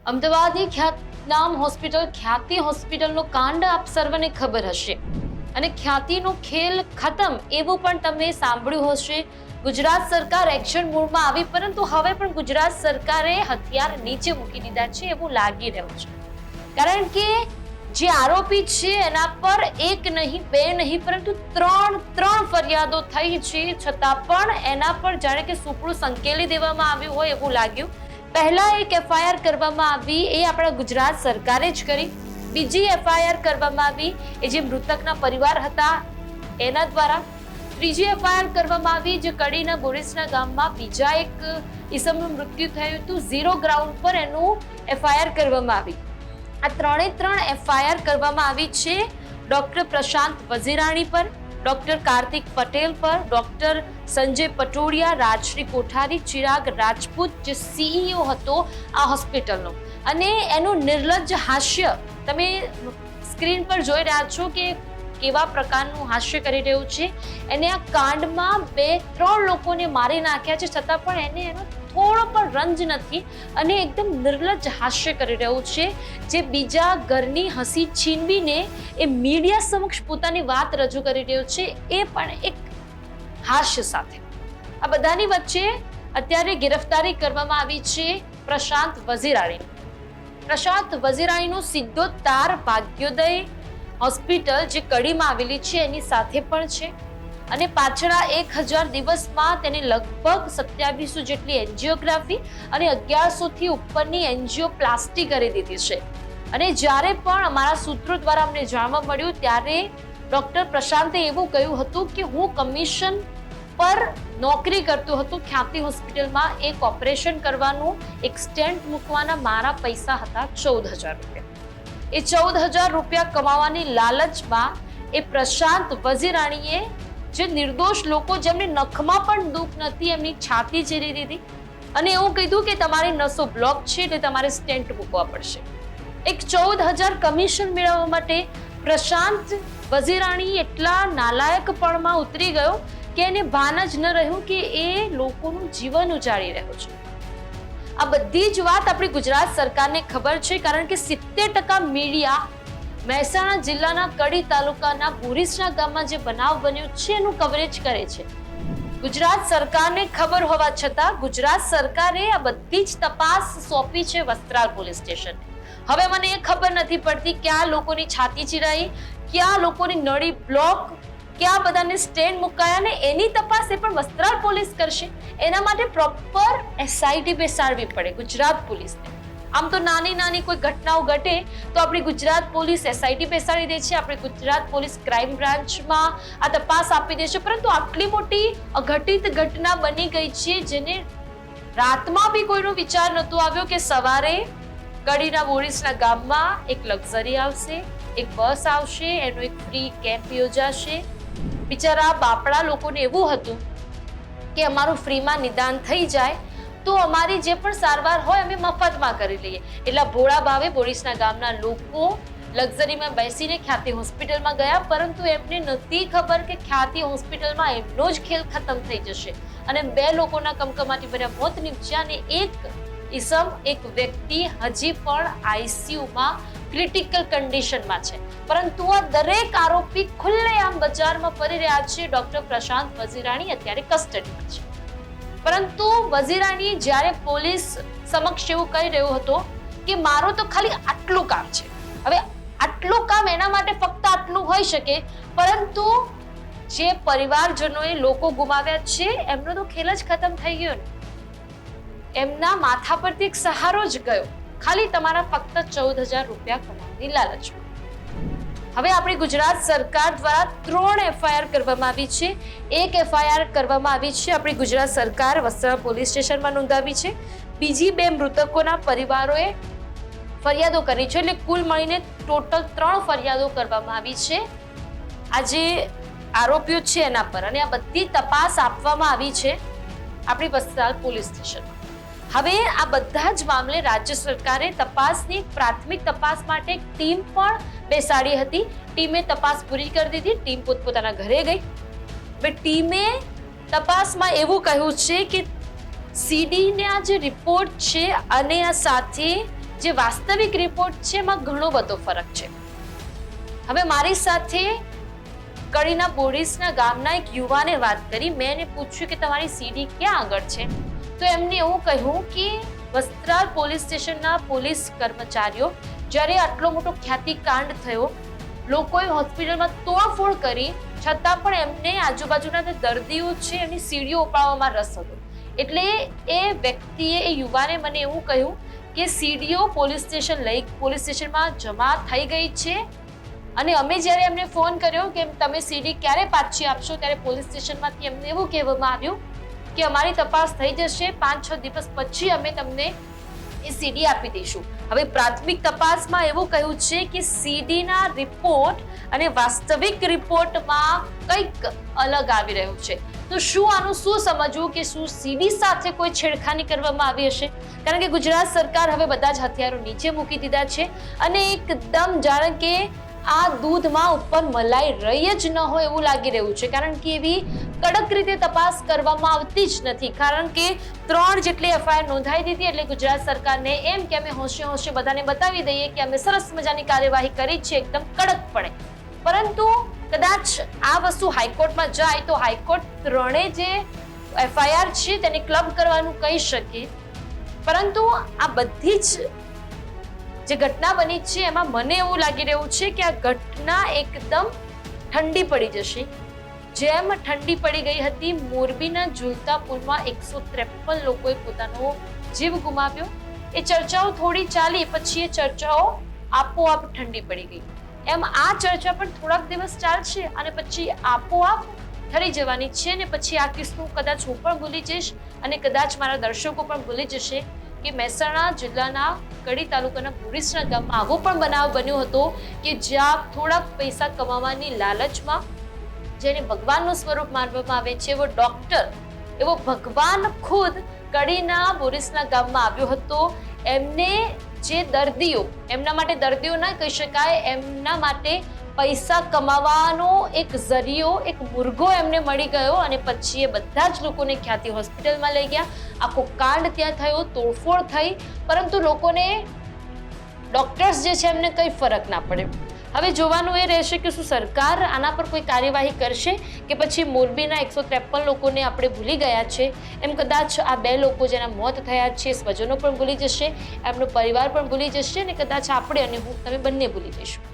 અમદાવાદની ખ્યાતનામ હોસ્પિટલ ખ્યાતિ હોસ્પિટલનો કાંડ આપ સર્વને ખબર હશે અને ખ્યાતિનો ખેલ ખતમ એવું પણ તમે સાંભળ્યું હશે. ગુજરાત સરકાર એક્શન મોડમાં આવી, પરંતુ હવે પણ ગુજરાત સરકારે હથિયાર નીચે મૂકી દીધા છે એવું લાગી રહ્યું છે. કારણ કે જે આરોપી છે એના પર એક નહીં બે નહીં પરંતુ ત્રણ ફરિયાદો થઈ છે, છતાં પણ એના પર જાણે કે સુપડું સંકેલી દેવામાં આવ્યું હોય એવું લાગ્યું. પહેલા એક એફઆઈઆર કરવામાં આવી એ આપણા ગુજરાત સરકારે જ કરી. બીજી એફઆઈઆર કરવામાં આવી એ જે મૃતકના પરિવાર હતા એના દ્વારા. ત્રીજી એફઆઈઆર કરવામાં આવી જે કડીના બોરીસના ગામમાં બીજા એક ઈસમનું મૃત્યુ થયું હતું, ઝીરો ગ્રાઉન્ડ પર એનું એફઆઈઆર કરવામાં આવી. આ ત્રણ એફઆઈઆર કરવામાં આવી છે ડોક્ટર પ્રશાંત વજીરાણી પર, ડોક્ટર કાર્તિક પટેલ પર, ડોક્ટર સંજય પટોડિયા, રાજશ્રી કોઠારી, ચિરાગ રાજપૂત જે સીઈઓ હતો આ હોસ્પિટલનો. અને એનું નિર્લજ્જ હાસ્ય તમે સ્ક્રીન પર જોઈ રહ્યા છો કે કેવા પ્રકારનું હાસ્ય કરી રહ્યું છે. એને આ કાંડમાં 2-3 લોકોને મારી નાખ્યા છે, છતાં પણ એને એનો થોડો પણ રંજ નથી અને એકદમ નિર્લજ્જ હાસ્ય કરી રહ્યું છે, જે બીજા ઘરની હસી છીનવીને એ મીડિયા સમક્ષ પોતાની વાત રજૂ કરી રહ્યું છે, એ પણ એક હાસ્ય સાથે. આ બધાની વચ્ચે અત્યારે ગિરફતારી કરવામાં આવી છે પ્રશાંત વજીરાણી. પ્રશાંત વજીરાણીનો સીધો તાર ભાગ્યોદય હોસ્પિટલ જે કડીમાં આવેલી છે એની સાથે પણ છે. અને પાછળના 1000 દિવસમાં તેને લગભગ 2700 જેટલી એન્જિયોગ્રાફી અને 1100 થી ઉપરની એન્જિયોપ્લાસ્ટી કરી દીધી છે. અને જ્યારે પણ અમારા સૂત્રો દ્વારા અમને જાણવા મળ્યું ત્યારે ડોક્ટર પ્રશાંતે એવું કહ્યું હતું કે હું કમિશન પર નોકરી કરતો હતો ખ્યાતિ હોસ્પિટલમાં. એક ઓપરેશન કરવાનું, એક સ્ટેન્ટ મૂકવાના મારા પૈસા હતા 14000 રૂપિયા. એ 14000 રૂપિયા કમાવાની લાલચમાં એ પ્રશાંત વજીરાણીએ જે નિર્દોષ લોકો જેમને નખમાં પણ દુઃખ નથી એમની છાતી ચીરી દીધી અને એવું કીધું કે તમારી નસો બ્લોક છે એટલે તમારે સ્ટેન્ટ મૂકવા પડશે. એક 14000 કમિશન મેળવવા માટે પ્રશાંત વજીરાણી એટલા નાલાયકપણમાં ઉતરી ગયો કે એને ભાન જ ન રહ્યું કે એ લોકોનું જીવન ઉજાડી રહ્યો છે. આ બધી જ વાત આપણી ગુજરાત સરકારને ખબર છે, કારણ કે 70% મીડિયા મહેસાણા જિલ્લાના કડી તાલુકાના બોરીસના ગામમાં જે બનાવ બન્યો છે એનું કવરેજ કરે છે. ગુજરાત સરકારને ખબર હોવા છતાં ગુજરાત સરકારે આ બધી જ તપાસ સોંપી છે વસ્ત્રાલ પોલીસ સ્ટેશનને. હવે મને એ ખબર નથી પડતી ક્યાં લોકોની છાતી ચીરાઈ, ક્યાં લોકોની નળી બ્લોક, ક્યાં બધાને સ્ટેન્ડ મુકાયા, ને એની તપાસ એ પણ વસ્ત્રાલ પોલીસ કરશે. એના માટે પ્રોપર એસઆઈટી બેસાડવી પડે ગુજરાત પોલીસને. આમ તો નાની કોઈ ઘટનાઓ ઘટે તો આપણી ગુજરાત પોલીસ એસઆઈટી બેસાડી દે છે, આપણી ગુજરાત પોલીસ ક્રાઇમ બ્રાન્ચમાં આ તપાસ આપી દે છે, પરંતુ આટલી મોટી અઘટિત ઘટના બની ગઈ છે જેને રાતમાં બી કોઈનો વિચાર નહોતો આવ્યો કે સવારે કડીના બોરીસના ગામમાં એક લક્ઝરી આવશે, એક બસ આવશે, એનો એક ફ્રી કેમ્પ યોજાશે. બિચારા બાપડા લોકોને એવું હતું કે અમારું ફ્રીમાં નિદાન થઈ જાય તો અમારી જે પણ સારવાર હોય અમે મફતમાં કરી લઈએ. એટલા ભોળા ભાવે બોરીસના ગામના લોકો લક્ઝરીમાં બેસીને ખ્યાતિ હોસ્પિટલમાં ગયા, પરંતુ એમને નથી ખબર કે ખ્યાતિ હોસ્પિટલમાં એમનો જ ખેલ ખતમ થઈ જશે અને 2 લોકોના કમકમાટી ભર્યા મોત નીપજ્યા અને એક વ્યક્તિ હજી પણ આઈસીયુમાં ક્રિટિકલ કન્ડિશનમાં છે. પરંતુ આ દરેક આરોપી ખુલ્લેઆમ બજારમાં ફરી રહ્યા છે. ડોક્ટર પ્રશાંત વજીરાણી અત્યારે કસ્ટડીમાં છે, પરંતુ વજીરાણી જ્યારે પોલીસ સમક્ષ એવું કહી રહ્યો હતો કે મારું તો ખાલી આટલું કામ છે. હવે આટલું કામ એના માટે ફક્ત આટલું હોઈ શકે, પરંતુ જે પરિવારજનોએ લોકો ગુમાવ્યા છે એમનો તો ખેલ જ ખતમ થઈ ગયો ને. એમના માથા પરથી એક સહારો જ ગયો, ખાલી તમારા ફક્ત 14000 રૂપિયા કમાવાની લાલચમાં. હવે આપણી ગુજરાત સરકાર દ્વારા 3 એફઆઈઆર કરવામાં આવી છે. એક એફઆઈઆર કરવામાં આવી છે આપણી ગુજરાત સરકાર વસ્ત્રાલ પોલીસ સ્ટેશનમાં નોંધાવી છે. બીજી 2 મૃતકોના પરિવારોએ ફરિયાદો કરી છે, એટલે કુલ મળીને ટોટલ 3 ફરિયાદો કરવામાં આવી છે આ જે આરોપીઓ છે એના પર. અને આ બધી તપાસ આપવામાં આવી છે આપણી વસ્ત્રાલ પોલીસ સ્ટેશનમાં. હવે આ બધા જ મામલે રાજ્ય સરકારે તપાસની પ્રાથમિક તપાસ માટે એક ટીમ પણ બેસાડી હતી. ટીમે તપાસ પૂરી કરી દીધી, ટીમ પોતપોતાના ઘરે ગઈ. હવે ટીમે તપાસમાં એવું કહ્યું છે કે સીડીના જે રિપોર્ટ છે અને આ સાથે જે વાસ્તવિક રિપોર્ટ છે એમાં ઘણો બધો ફરક છે. હવે મારી સાથે કડીના બોરીસના ગામના એક યુવાને વાત કરી. મેં એને પૂછ્યું કે તમારી સીડી ક્યાં આગળ છે, તો એમને એવું કહ્યું કે વસ્ત્રાલ પોલીસ સ્ટેશનના પોલીસ કર્મચારીઓ જ્યારે આટલો મોટો ખ્યાતિકાંડ થયો, લોકોએ હોસ્પિટલમાં તોડફોડ કરી, છતાં પણ એમને આજુબાજુના જે દર્દીઓ છે એની સીડીઓ ઉપાડવામાં રસ હતો. એટલે એ વ્યક્તિએ, એ યુવાને મને એવું કહ્યું કે સીડીઓ પોલીસ સ્ટેશનમાં જમા થઈ ગઈ છે અને અમે જ્યારે એમને ફોન કર્યો કે તમે સીડી ક્યારે પાછી આપશો, ત્યારે પોલીસ સ્ટેશનમાંથી એમને એવું કહેવામાં આવ્યું કે અમારી તપાસ થઈ જશે, 5-6 દિવસ પછી અમે તમને એ સીડી આપી દઈશું. હવે પ્રાથમિક તપાસમાં એવું કહ્યું છે કે સીડીના રિપોર્ટ અને વાસ્તવિક રિપોર્ટમાં કંઈક અલગ આવી રહ્યું છે. તો શું આનું શું સમજવું કે શું સીડી સાથે કોઈ છેડખાની કરવામાં આવી હશે? કારણ કે ગુજરાત સરકાર હવે બધા જ હથિયારો નીચે મૂકી દીધા છે અને એકદમ જાણે કે આ દૂધમાં ઉપર મલાઈ રહી જ ન હોય એવું લાગી રહ્યું છે. કારણ કે એવી કડક રીતે તપાસ કરવામાં આવતી જ નથી. કારણ કે 3 જેટલી એફઆઈઆર નોંધાઈ દીધી એટલે ગુજરાત સરકારને એમ કે અમે હોંશે હોંશે બધાને બતાવી દઈએ કે અમે સરસ મજાની કાર્યવાહી કરી છે એકદમ કડકપણે. પરંતુ કદાચ આ વસ્તુ હાઈકોર્ટમાં જાય તો હાઈકોર્ટ 3 જે એફઆઈઆર છે તેને ક્લબ કરવાનું કહી શકે. પરંતુ આ બધી જ જે ઘટના બની છે એમાં મને એવું લાગી રહ્યું છે કે આ ઘટના એકદમ ઠંડી પડી જશે. જેમ ઠંડી પડી ગઈ હતી મોરબીના ઝૂલતા પુલમાં 153 લોકોએ પોતાનો જીવ ગુમાવ્યો. એ ચર્ચાઓ થોડી ચાલી, પછી એ ચર્ચાઓ આપોઆપ ઠંડી પડી ગઈ. એમ આ ચર્ચા પણ થોડાક દિવસ ચાલશે અને પછી આપોઆપ ઠરી જવાની છે ને પછી આ કિસ્સો કદાચ હું પણ ભૂલી જઈશ અને કદાચ મારા દર્શકો પણ ભૂલી જશે કે મહેસાણા જિલ્લાના કડી તાલુકાના બોરીસના ગામમાં આવો પણ બનાવ બન્યો હતો કે જ્યાં થોડાક પૈસા કમાવાની લાલચમાં, જેને ભગવાનનું સ્વરૂપ માનવામાં આવે છે, એવો ડોક્ટર, એવો ભગવાન ખુદ કડીના બોરીસના ગામમાં આવ્યો હતો. એમને જે દર્દીઓ, એમના માટે દર્દીઓ ના કહી શકાય, એમના માટે પૈસા કમાવાનો એક ઝરિયો, એક મુર્ગો એમને મળી ગયો અને પછી એ બધા જ લોકોને ખ્યાતિ હોસ્પિટલમાં લઈ ગયા. આખો કાંડ ત્યાં થયો, તોડફોડ થઈ, પરંતુ લોકોને, ડોક્ટર્સ જે છે એમને કંઈ ફરક ના પડે. હવે જોવાનું એ રહેશે કે શું સરકાર આના પર કોઈ કાર્યવાહી કરશે કે પછી મોરબીના 153 લોકોને આપણે ભૂલી ગયા છે એમ કદાચ આ 2 લોકો જેના મોત થયા છે સ્વજનો પણ ભૂલી જશે, એમનો પરિવાર પણ ભૂલી જશે અને કદાચ આપણે અને હું, તમે બંને ભૂલી જઈશું.